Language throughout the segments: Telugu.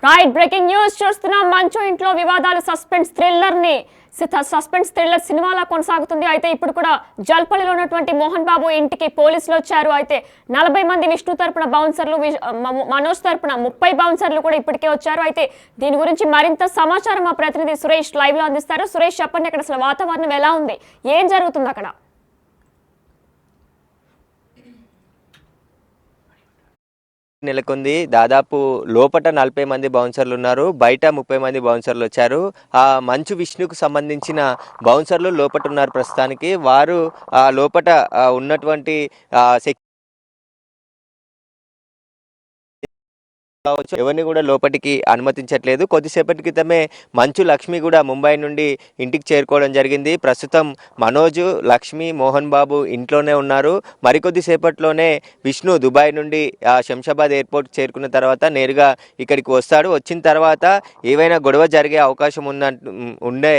రైట్ బ్రేకింగ్ న్యూస్ చూస్తున్నాం. మంచు ఇంట్లో వివాదాలు సస్పెన్స్ థ్రిల్లర్ సినిమాలా కొనసాగుతుంది. అయితే ఇప్పుడు కూడా జల్పల్లిలో ఉన్నటువంటి మోహన్ బాబు ఇంటికి పోలీసులు వచ్చారు. అయితే 40 మంది విష్ణు తరపున బౌన్సర్లు, మనోజ్ తరపున 30 బౌన్సర్లు కూడా ఇప్పటికే వచ్చారు. అయితే దీని గురించి మరింత సమాచారం మా ప్రతినిధి సురేష్ లైవ్ లో అందిస్తారు. సురేష్, చెప్పండి, అక్కడ అసలు వాతావరణం ఎలా ఉంది, ఏం జరుగుతుంది అక్కడ? నెలకొంది. దాదాపు లోపట 40 మంది బౌన్సర్లు ఉన్నారు, బయట 30 మంది బౌన్సర్లు వచ్చారు. ఆ మంచు విష్ణుకు సంబంధించిన బౌన్సర్లు లోపట ఉన్నారు. ప్రస్తుతానికి వారు లోపట ఉన్నటువంటి ఎవరిని కూడా లోపలికి అనుమతించట్లేదు. కొద్దిసేపటి క్రితమే మంచు లక్ష్మి కూడా ముంబై నుండి ఇంటికి చేరుకోవడం జరిగింది. ప్రస్తుతం మనోజ్, లక్ష్మి, మోహన్ బాబు ఇంట్లోనే ఉన్నారు. మరికొద్ది సేపట్లోనే విష్ణు దుబాయ్ నుండి శంషాబాద్ ఎయిర్పోర్ట్ చేరుకున్న తర్వాత నేరుగా ఇక్కడికి వస్తాడు. వచ్చిన తర్వాత ఏవైనా గొడవ జరిగే అవకాశం ఉండే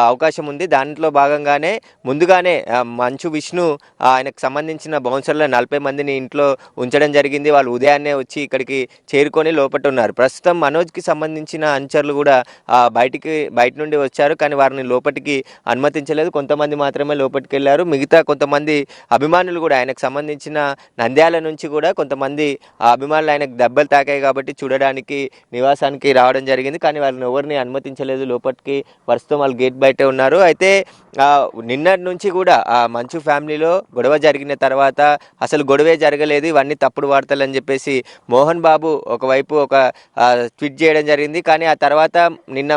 అవకాశం ఉంది. దాంట్లో భాగంగానే ముందుగానే మంచు విష్ణు ఆయనకు సంబంధించిన బౌన్సర్ల 40 మందిని ఇంట్లో ఉంచడం జరిగింది. వాళ్ళు ఉదయాన్నే వచ్చి ఇక్కడికి చేరుకొని లోపట ఉన్నారు. ప్రస్తుతం మనోజ్కి సంబంధించిన అనుచరులు కూడా బయట నుండి వచ్చారు, కానీ వారిని లోపలికి అనుమతించలేదు. కొంతమంది మాత్రమే లోపలికి వెళ్ళారు. మిగతా కొంతమంది అభిమానులు కూడా ఆయనకు సంబంధించిన నంద్యాల నుంచి కూడా కొంతమంది అభిమానులు ఆయనకు దెబ్బలు తాకాయి కాబట్టి చూడడానికి నివాసానికి రావడం జరిగింది. కానీ వాళ్ళని ఎవరిని అనుమతించలేదు లోపలికి. ప్రస్తుతం వాళ్ళు గేట్ బయటే ఉన్నారు. అయితే నిన్నటి నుంచి కూడా మంచు ఫ్యామిలీలో గొడవ జరిగిన తర్వాత అసలు గొడవే జరగలేదు, ఇవన్నీ తప్పుడు వార్తలు అని చెప్పేసి మోహన్ బాబు ఒకవైపు ఒక ట్వీట్ చేయడం జరిగింది. కానీ ఆ తర్వాత నిన్న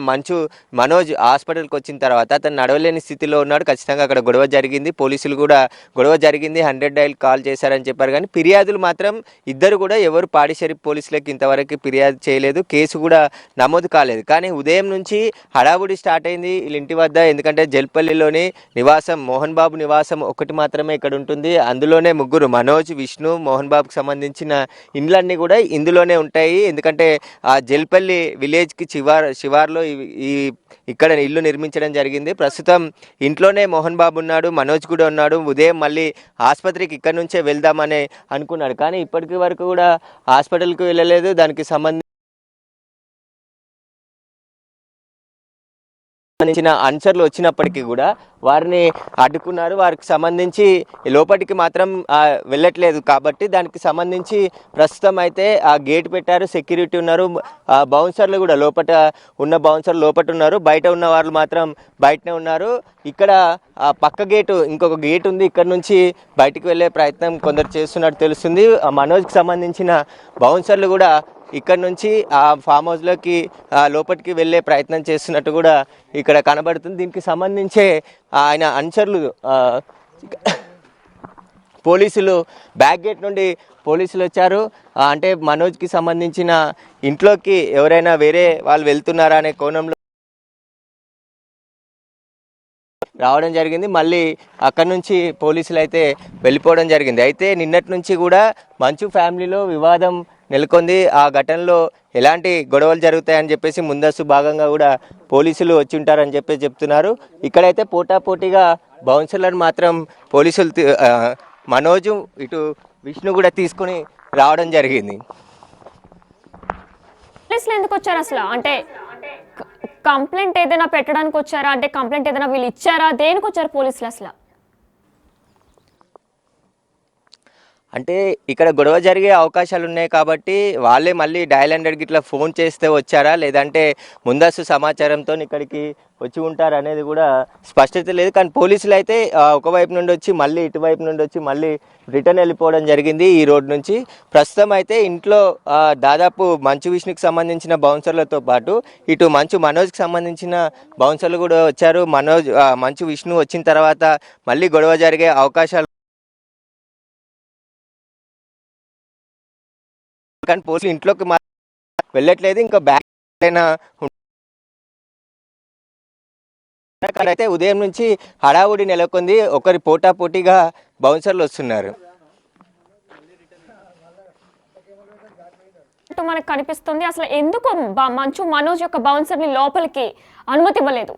మనోజ్ హాస్పిటల్కి వచ్చిన తర్వాత అతను నడవలేని స్థితిలో ఉన్నాడు. ఖచ్చితంగా అక్కడ గొడవ జరిగింది, పోలీసులు కూడా గొడవ జరిగింది 100 డైల్ కాల్ చేశారని చెప్పారు. కానీ ఫిర్యాదులు మాత్రం ఇద్దరు కూడా ఎవరు పాడిశేరి పోలీసులకు ఇంతవరకు ఫిర్యాదు చేయలేదు, కేసు కూడా నమోదు కాలేదు. కానీ ఉదయం నుంచి హడావుడి స్టార్ట్ అయింది వీళ్ళ ఇంటి వద్ద. ఎందుకంటే జల్పల్లిలోని నివాసం మోహన్ బాబు నివాసం ఒకటి మాత్రమే ఇక్కడ ఉంటుంది. అందులోనే ముగ్గురు, మనోజ్, విష్ణు, మోహన్ బాబుకి సంబంధించిన ఇండ్లన్నీ కూడా ఇందులోనే ఉంటాయి. ఎందుకంటే ఆ జల్పల్లి విలేజ్కి శివార్లో ఇక్కడ ఇల్లు నిర్మించడం జరిగింది. ప్రస్తుతం ఇంట్లోనే మోహన్ బాబు ఉన్నాడు, మనోజ్ కూడా ఉన్నాడు. ఉదయం మళ్ళీ ఆసుపత్రికి ఇక్కడ నుంచే వెళ్దామని అనుకున్నాడు, కానీ ఇప్పటికి వరకు కూడా హాస్పిటల్కి వెళ్ళలేదు. దానికి సంబంధించిన ఆన్సర్లు వచ్చినప్పటికీ కూడా వారిని అడ్డుకున్నారు. వారికి సంబంధించి లోపలికి మాత్రం వెళ్ళట్లేదు. కాబట్టి దానికి సంబంధించి ప్రస్తుతం అయితే ఆ గేట్ పెట్టారు, సెక్యూరిటీ ఉన్నారు. బౌన్సర్లు కూడా బౌన్సర్లు లోపల ఉన్నారు, బయట ఉన్న వాళ్ళు మాత్రం బయటనే ఉన్నారు. ఇక్కడ పక్క గేటు, ఇంకొక గేట్ ఉంది, ఇక్కడ నుంచి బయటికి వెళ్ళే ప్రయత్నం కొందరు చేస్తున్నట్టు తెలుస్తుంది. మనోజ్కి సంబంధించిన బౌన్సర్లు కూడా ఇక్కడ నుంచి ఆ ఫామ్ హౌస్లోకి లోపలికి వెళ్ళే ప్రయత్నం చేస్తున్నట్టు కూడా ఇక్కడ కనబడుతుంది. దీనికి సంబంధించే ఆయన అనుచరులు పోలీసులు బ్యాక్ గేట్ నుండి పోలీసులు వచ్చారు. అంటే మనోజ్కి సంబంధించిన ఇంట్లోకి ఎవరైనా వేరే వాళ్ళు వెళ్తున్నారా అనే కోణంలో రావడం జరిగింది. మళ్ళీ అక్కడి నుంచి పోలీసులు అయితే వెళ్ళిపోవడం జరిగింది. అయితే నిన్నటి నుంచి కూడా మంచు ఫ్యామిలీలో వివాదం నెలకొంది. ఆ ఘటనలో ఎలాంటి గొడవలు జరుగుతాయని చెప్పేసి ముందస్తు భాగంగా కూడా పోలీసులు వచ్చి ఉంటారని చెప్పేసి చెప్తున్నారు. ఇక్కడైతే పోటాపోటీగా బౌన్సర్లను మాత్రం పోలీసులు మనోజు ఇటు విష్ణు కూడా తీసుకుని రావడం జరిగింది. పోలీసులు ఎందుకు వచ్చారు అసలు? అంటే కంప్లైంట్ ఏదైనా పెట్టడానికి వచ్చారా? అంటే కంప్లైంట్ ఏదైనా వీళ్ళు ఇచ్చారా? దేనికి వచ్చారు పోలీసులు అసలు? అంటే ఇక్కడ గొడవ జరిగే అవకాశాలు ఉన్నాయి కాబట్టి వాళ్ళే మళ్ళీ డయల్ 100 గిట్లా ఫోన్ చేస్తే వచ్చారా, లేదంటే ముందస్తు సమాచారంతో ఇక్కడికి వచ్చి ఉంటారు అనేది కూడా స్పష్టత లేదు. కానీ పోలీసులు అయితే ఒకవైపు నుండి వచ్చి మళ్ళీ ఇటువైపు నుండి వచ్చి మళ్ళీ రిటర్న్ వెళ్ళిపోవడం జరిగింది ఈ రోడ్ నుంచి. ప్రస్తుతం అయితే ఇంట్లో దాదాపు మంచు విష్ణుకి సంబంధించిన బౌన్సర్లతో పాటు ఇటు మనోజ్కి సంబంధించిన బౌన్సర్లు కూడా వచ్చారు. మంచు విష్ణు వచ్చిన తర్వాత మళ్ళీ గొడవ జరిగే అవకాశాలు, కానీ పోలీసులు ఇంట్లోకి వెళ్ళట్లేదు. ఇంకా బ్యాక్ అయితే ఉదయం నుంచి హడావుడి నెలకొంది. ఒకరి పోటాపోటీగా బౌన్సర్లు వస్తున్నారు. మనకు కనిపిస్తుంది. అసలు ఎందుకు మనోజ్ యొక్క బౌన్సర్ ని లోపలికి అనుమతి ఇవ్వలేదు?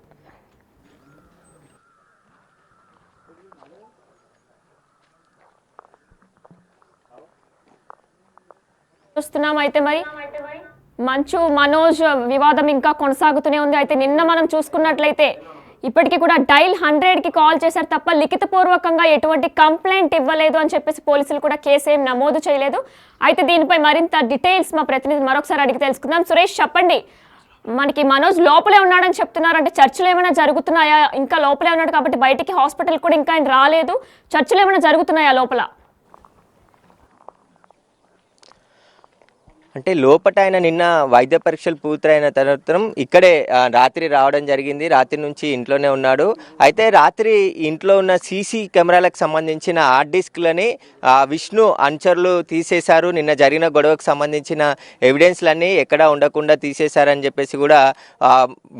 చూస్తున్నాం. అయితే మరి మంచు మనోజ్ వివాదం ఇంకా కొనసాగుతూనే ఉంది. అయితే నిన్న మనం చూసుకున్నట్లయితే ఇప్పటికీ కూడా డైల్ 100కి కాల్ చేశారు తప్ప లిఖితపూర్వకంగా ఎటువంటి కంప్లైంట్ ఇవ్వలేదు అని చెప్పేసి పోలీసులు కూడా కేసు ఏం నమోదు చేయలేదు. అయితే దీనిపై మరింత డీటెయిల్స్ మా ప్రతినిధి మరొకసారి అడిగి తెలుసుకుందాం. సురేష్, చెప్పండి, మనకి మనోజ్ లోపలే ఉన్నాడని చెప్తున్నారు, అంటే చర్చలు ఏమైనా జరుగుతున్నాయా? ఇంకా లోపలే ఉన్నాడు కాబట్టి బయటికి హాస్పిటల్ కూడా ఇంకా ఆయన రాలేదు. చర్చలు ఏమైనా జరుగుతున్నాయా లోపల? అంటే లోపట ఆయన నిన్న వైద్య పరీక్షలు పూర్తయిన తర్వాత ఇక్కడే రాత్రి రావడం జరిగింది. రాత్రి నుంచి ఇంట్లోనే ఉన్నాడు. అయితే రాత్రి ఇంట్లో ఉన్న సీసీ కెమెరాలకు సంబంధించిన హార్డ్ డిస్క్లని విష్ణు అనుచరులు తీసేశారు. నిన్న జరిగిన గొడవకు సంబంధించిన ఎవిడెన్స్లన్నీ ఎక్కడా ఉండకుండా తీసేశారని చెప్పేసి కూడా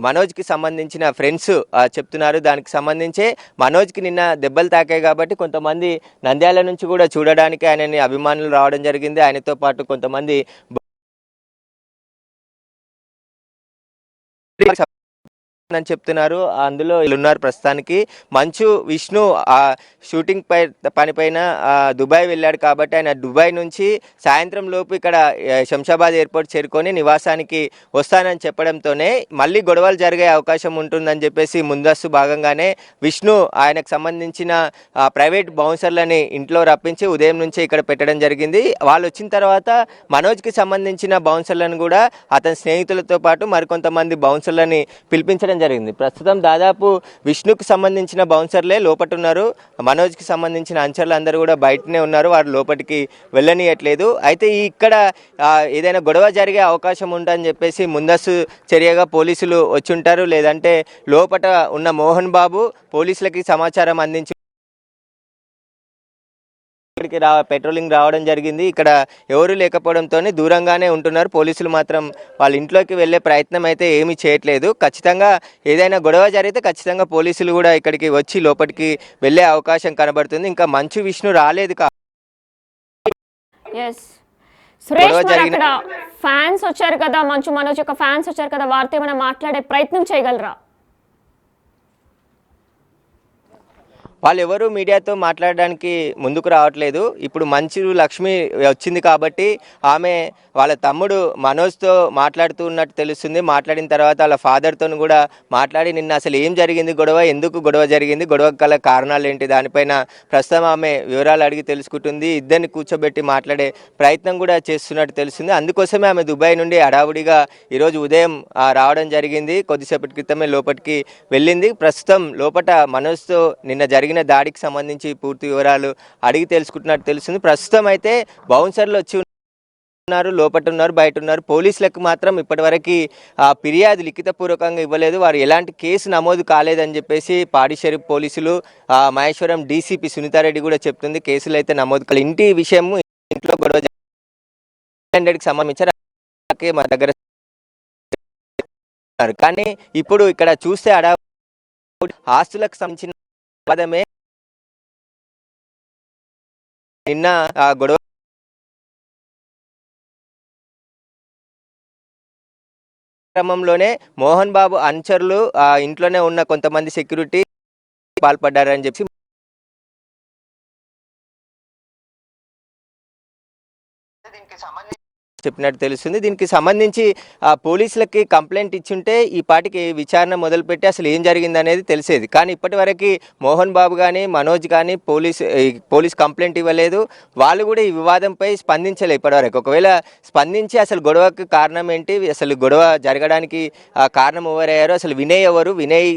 మనోజ్కి సంబంధించిన ఫ్రెండ్స్ చెప్తున్నారు. దానికి సంబంధించే మనోజ్కి నిన్న దెబ్బలు తాకాయి కాబట్టి కొంతమంది నంద్యాల నుంచి కూడా చూడడానికి ఆయనని అభిమానులు రావడం జరిగింది. ఆయనతో పాటు కొంతమంది అని చెప్తున్నారు. అందులో ఉన్నారు ప్రస్తుతానికి. మంచు విష్ణు ఆ షూటింగ్ పనిపైన దుబాయ్ వెళ్ళాడు కాబట్టి ఆయన దుబాయ్ నుంచి సాయంత్రం లోపు ఇక్కడ శంషాబాద్ ఎయిర్పోర్ట్ చేరుకొని నివాసానికి వస్తానని చెప్పడంతోనే మళ్ళీ గొడవలు జరిగే అవకాశం ఉంటుందని చెప్పేసి ముందస్తు భాగంగానే విష్ణు ఆయనకు సంబంధించిన ప్రైవేట్ బౌన్సర్లని ఇంట్లో రప్పించి ఉదయం నుంచి ఇక్కడ పెట్టడం జరిగింది. వాళ్ళు వచ్చిన తర్వాత మనోజ్కి సంబంధించిన బౌన్సర్లను కూడా అతని స్నేహితులతో పాటు మరికొంతమంది బౌన్సర్లని పిలిపించడం జరిగింది. ప్రస్తుతం దాదాపు విష్ణుకు సంబంధించిన బౌన్సర్లే లోపట ఉన్నారు. మనోజ్కి సంబంధించిన అంచర్లు అందరూ కూడా బయటనే ఉన్నారు. వారు లోపలికి వెళ్ళనీయట్లేదు. అయితే ఇక్కడ ఏదైనా గొడవ జరిగే అవకాశం ఉందని చెప్పేసి ముందస్తు చర్యగా పోలీసులు వచ్చి ఉంటారు. లేదంటే లోపట ఉన్న మోహన్ బాబు పోలీసులకి సమాచారం అందించి ఇక్కడికి పెట్రోలింగ్ రావడం జరిగింది. ఇక్కడ ఎవరు లేకపోవడంతో దూరంగానే ఉంటున్నారు. పోలీసులు మాత్రం వాళ్ళ ఇంట్లోకి వెళ్ళే ప్రయత్నం అయితే ఏమీ చేయట్లేదు. ఖచ్చితంగా ఏదైనా గొడవ జరిగితే ఖచ్చితంగా పోలీసులు కూడా ఇక్కడికి వచ్చి లోపలికి వెళ్ళే అవకాశం కనబడుతుంది. ఇంకా మంచు విష్ణు రాలేదు సురేష్, ఫ్యాన్స్ వచ్చారు కదా, మంచు మనోజ్ యొక్క ఫ్యాన్స్ వచ్చారు కదా, వారితో ఏమైనా మాట్లాడే ప్రయత్నం చేయగలరా? వాళ్ళు ఎవరు మీడియాతో మాట్లాడడానికి ముందుకు రావట్లేదు. ఇప్పుడు మంచు లక్ష్మి వచ్చింది కాబట్టి ఆమె వాళ్ళ తమ్ముడు మనోజ్తో మాట్లాడుతూ ఉన్నట్టు తెలుస్తుంది. మాట్లాడిన తర్వాత వాళ్ళ ఫాదర్తో కూడా మాట్లాడి నిన్న అసలు ఏం జరిగింది, గొడవ ఎందుకు గొడవ జరిగింది, గొడవ గల కారణాలు ఏంటి, దానిపైన ప్రస్తుతం ఆమె వివరాలు అడిగి తెలుసుకుంటుంది. ఇద్దరిని కూర్చోబెట్టి మాట్లాడే ప్రయత్నం కూడా చేస్తున్నట్టు తెలుస్తుంది. అందుకోసమే ఆమె దుబాయ్ నుండి హడావుడిగా ఈరోజు ఉదయం రావడం జరిగింది. కొద్దిసేపటి క్రితమే లోపలికి వెళ్ళింది. ప్రస్తుతం లోపల మనోజ్తో నిన్న జరిగిన దాడికి సంబంధించి పూర్తి వివరాలు అడిగి తెలుసుకుంటున్నట్టు తెలుస్తుంది. ప్రస్తుతం అయితే బౌన్సర్లు వచ్చి ఉన్నారు, లోపట ఉన్నారు, బయట ఉన్నారు. పోలీసులకు మాత్రం ఇప్పటివరకు ఫిర్యాదు లిఖితపూర్వకంగా ఇవ్వలేదు. వారు ఎలాంటి కేసు నమోదు కాలేదని చెప్పేసి పాడి షరీఫ్ పోలీసులు మహేశ్వరం డీసీపీ సునీతారెడ్డి కూడా చెప్తుంది. కేసులు అయితే నమోదు కాలేదు. ఇంటి విషయం ఇంట్లో గొడవ 100కి సంబంధించారు మా దగ్గర. కానీ ఇప్పుడు ఇక్కడ చూస్తే ఆస్తులకు సంబంధించిన పదమే నిన్న గొడవ క్రమంలోనే మోహన్ బాబు అనుచరులు ఇంట్లోనే ఉన్న కొంతమంది సెక్యూరిటీ పాల్పడ్డారని చెప్పి చెప్పినట్టు తెలుస్తుంది. దీనికి సంబంధించి పోలీసులకి కంప్లైంట్ ఇచ్చుంటే ఈ పాటికి విచారణ మొదలుపెట్టి అసలు ఏం జరిగింది అనేది తెలిసేది. కానీ ఇప్పటి వరకు మోహన్ బాబు కానీ మనోజ్ కానీ పోలీస్ కంప్లైంట్ ఇవ్వలేదు. వాళ్ళు కూడా ఈ వివాదంపై స్పందించలేదు ఇప్పటివరకు. ఒకవేళ స్పందించి అసలు గొడవకు కారణం ఏంటి, అసలు గొడవ జరగడానికి కారణం ఎవరయ్యారు, అసలు వినయ్ ఎవరు, వినయ్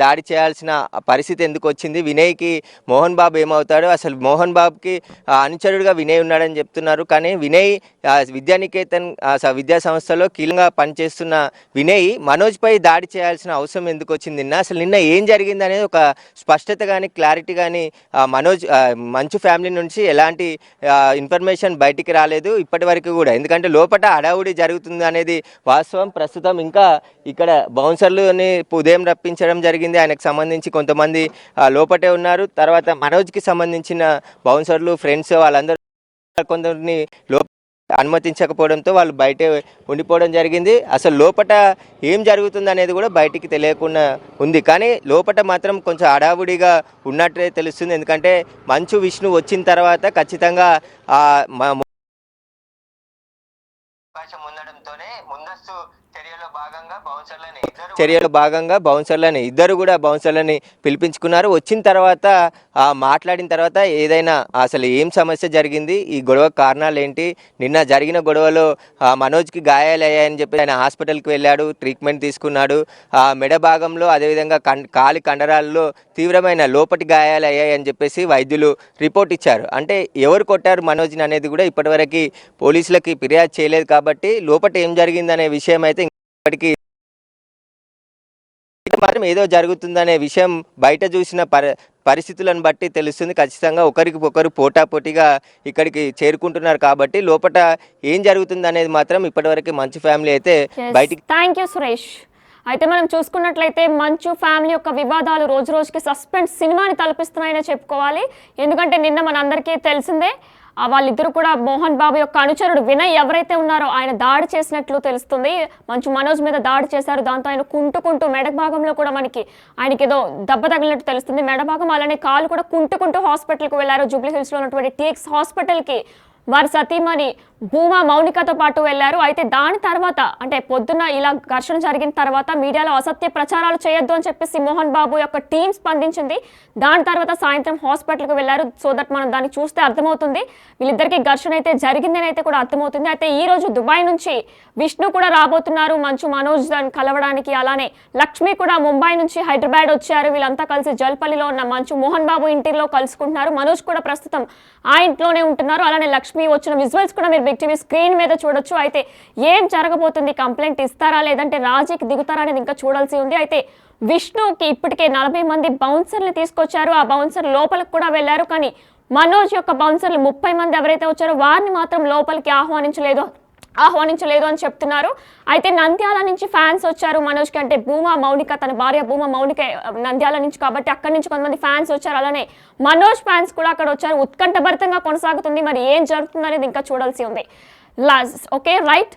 దాడి చేయాల్సిన పరిస్థితి ఎందుకు వచ్చింది, వినయ్కి మోహన్ బాబు ఏమవుతాడు, అసలు మోహన్ బాబుకి అనుచరుడుగా వినయ్ ఉన్నాడని చెప్తున్నారు. కానీ వినయ్ విద్యానికేతన్ విద్యా సంస్థలో కీలకంగా పనిచేస్తున్న వినయ్ మనోజ్పై దాడి చేయాల్సిన అవసరం ఎందుకు వచ్చింది, అసలు నిన్న ఏం జరిగింది అనేది ఒక స్పష్టత కానీ క్లారిటీ కానీ మంచు ఫ్యామిలీ నుంచి ఎలాంటి ఇన్ఫర్మేషన్ బయటికి రాలేదు ఇప్పటి వరకు కూడా. ఎందుకంటే లోపల హడావుడి జరుగుతుంది అనేది వాస్తవం. ప్రస్తుతం ఇంకా ఇక్కడ బౌన్సర్లని ఉదయం రప్పించడం జరిగింది. ఆయనకు సంబంధించి కొంతమంది లోపటే ఉన్నారు. తర్వాత మనోజ్కి సంబంధించిన బౌన్సర్లు ఫ్రెండ్స్ వాళ్ళందరూ కొందరిని అనుమతించకపోవడంతో వాళ్ళు బయటే ఉండిపోవడం జరిగింది. అసలు లోపట ఏం జరుగుతుంది అనేది కూడా బయటికి తెలియకుండా ఉంది. కానీ లోపట మాత్రం కొంచెం హడావుడిగా ఉన్నట్టే తెలుస్తుంది. ఎందుకంటే మంచు విష్ణు వచ్చిన తర్వాత ఖచ్చితంగా అవకాశం ఉండడంతోనే ముందస్తు చర్యలో భాగంగా బౌన్సర్లని ఇద్దరు కూడా బౌన్సర్లని పిలిపించుకున్నారు. వచ్చిన తర్వాత మాట్లాడిన తర్వాత ఏదైనా అసలు ఏం సమస్య జరిగింది, ఈ గొడవ కారణాలు ఏంటి, నిన్న జరిగిన గొడవలో మనోజ్కి గాయాలయ్యాయని చెప్పి ఆయన హాస్పిటల్కి వెళ్ళాడు, ట్రీట్మెంట్ తీసుకున్నాడు. మెడ భాగంలో అదేవిధంగా కాలి కండరాల్లో తీవ్రమైన లోపటి గాయాలు అయ్యాయని చెప్పేసి వైద్యులు రిపోర్ట్ ఇచ్చారు. అంటే ఎవరు కొట్టారు మనోజ్ని అనేది కూడా ఇప్పటివరకు పోలీసులకి ఫిర్యాదు చేయలేదు. కాబట్టి లోపట ఏం జరిగిందనే విషయం అయితే ఇప్పటికీ మాత్రం ఏదో జరుగుతుందనే విషయం బయట చూసిన పరిస్థితులను బట్టి తెలుస్తుంది. ఖచ్చితంగా ఒకరికి ఒకరు పోటాపోటీగా ఇక్కడికి చేరుకుంటున్నారు. కాబట్టి లోపల ఏం జరుగుతుంది అనేది మాత్రం ఇప్పటివరకు మంచు ఫ్యామిలీ అయితే బయటికి. Thank you Suresh. అయితే మనం చూసుకున్నట్లయితే మంచు ఫ్యామిలీ యొక్క వివాదాలు రోజు రోజుకి సస్పెన్స్ సినిమాని తలపిస్తున్నాయని చెప్పుకోవాలి. ఎందుకంటే నిన్న మనందరికీ తెలిసిందే వాళ్ళిద్దరు కూడా మోహన్ బాబు యొక్క అనుచరుడు వినయ్ ఎవరైతే ఉన్నారో ఆయన దాడి చేసినట్లు తెలుస్తుంది. మంచు మనోజ్ మీద దాడి చేశారు. దాంతో ఆయన కుంటుకుంటూ మెడ భాగంలో కూడా ఆయనకి ఏదో దెబ్బ తగిలినట్టు తెలుస్తుంది. మెడ భాగం అలానే కాలు కూడా కుంటుకుంటూ హాస్పిటల్కి వెళ్ళారు. జూబ్లీ హిల్స్లో ఉన్నటువంటి టీఎక్స్ హాస్పిటల్కి వారి సతీమణి భూమా మౌనికతో పాటు వెళ్లారు. అయితే దాని తర్వాత అంటే పొద్దున్న ఇలా ఘర్షణ జరిగిన తర్వాత మీడియాలో అసత్య ప్రచారాలు చేయొద్దు అని చెప్పేసి మోహన్ బాబు యొక్క టీం స్పందించింది. దాని తర్వాత సాయంత్రం హాస్పిటల్కి వెళ్లారు. సో దట్ మనం దాన్ని చూస్తే అర్థమవుతుంది వీళ్ళిద్దరికి ఘర్షణ అయితే జరిగిందని అయితే కూడా అర్థమవుతుంది. అయితే ఈ రోజు దుబాయ్ నుంచి విష్ణు కూడా రాబోతున్నారు మంచు మనోజ్ కలవడానికి. అలానే లక్ష్మి కూడా ముంబై నుంచి హైదరాబాద్ వచ్చారు. వీళ్ళంతా కలిసి జల్పల్లిలో ఉన్న మంచు మోహన్ బాబు ఇంటిలో కలుసుకుంటున్నారు. మనోజ్ కూడా ప్రస్తుతం ఆ ఇంట్లోనే ఉంటున్నారు. అలానే లక్ష్మి వచ్చిన విజువల్స్ కూడా మీరు బిగ్ టీవీ స్క్రీన్ మీద చూడొచ్చు. అయితే ఏం జరగబోతుంది, కంప్లైంట్ ఇస్తారా లేదంటే రాజీకి దిగుతారా అనేది ఇంకా చూడాల్సి ఉంది. అయితే విష్ణుకి ఇప్పటికే 40 మంది బౌన్సర్లు తీసుకొచ్చారు. ఆ బౌన్సర్ లోపలికి కూడా వెళ్ళారు. కానీ మనోజ్ యొక్క బౌన్సర్లు 30 మంది ఎవరైతే వచ్చారో వారిని మాత్రం లోపలికి ఆహ్వానించలేదు అని చెప్తున్నారు. అయితే నంద్యాల నుంచి ఫ్యాన్స్ వచ్చారు మనోజ్కి. అంటే భూమా మౌనిక తన భార్య భూమా మౌనిక నంద్యాల నుంచి కాబట్టి అక్కడి నుంచి కొంతమంది ఫ్యాన్స్ వచ్చారు. అలానే మనోజ్ ఫ్యాన్స్ కూడా అక్కడ వచ్చారు. ఉత్కంఠభరితంగా కొనసాగుతుంది. మరి ఏం జరుగుతుంది అనేది ఇంకా చూడాల్సి ఉంది. ఓకే రైట్,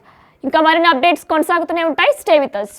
ఇంకా మరిన్ని అప్డేట్స్ కొనసాగుతూనే ఉంటాయి. Stay with us.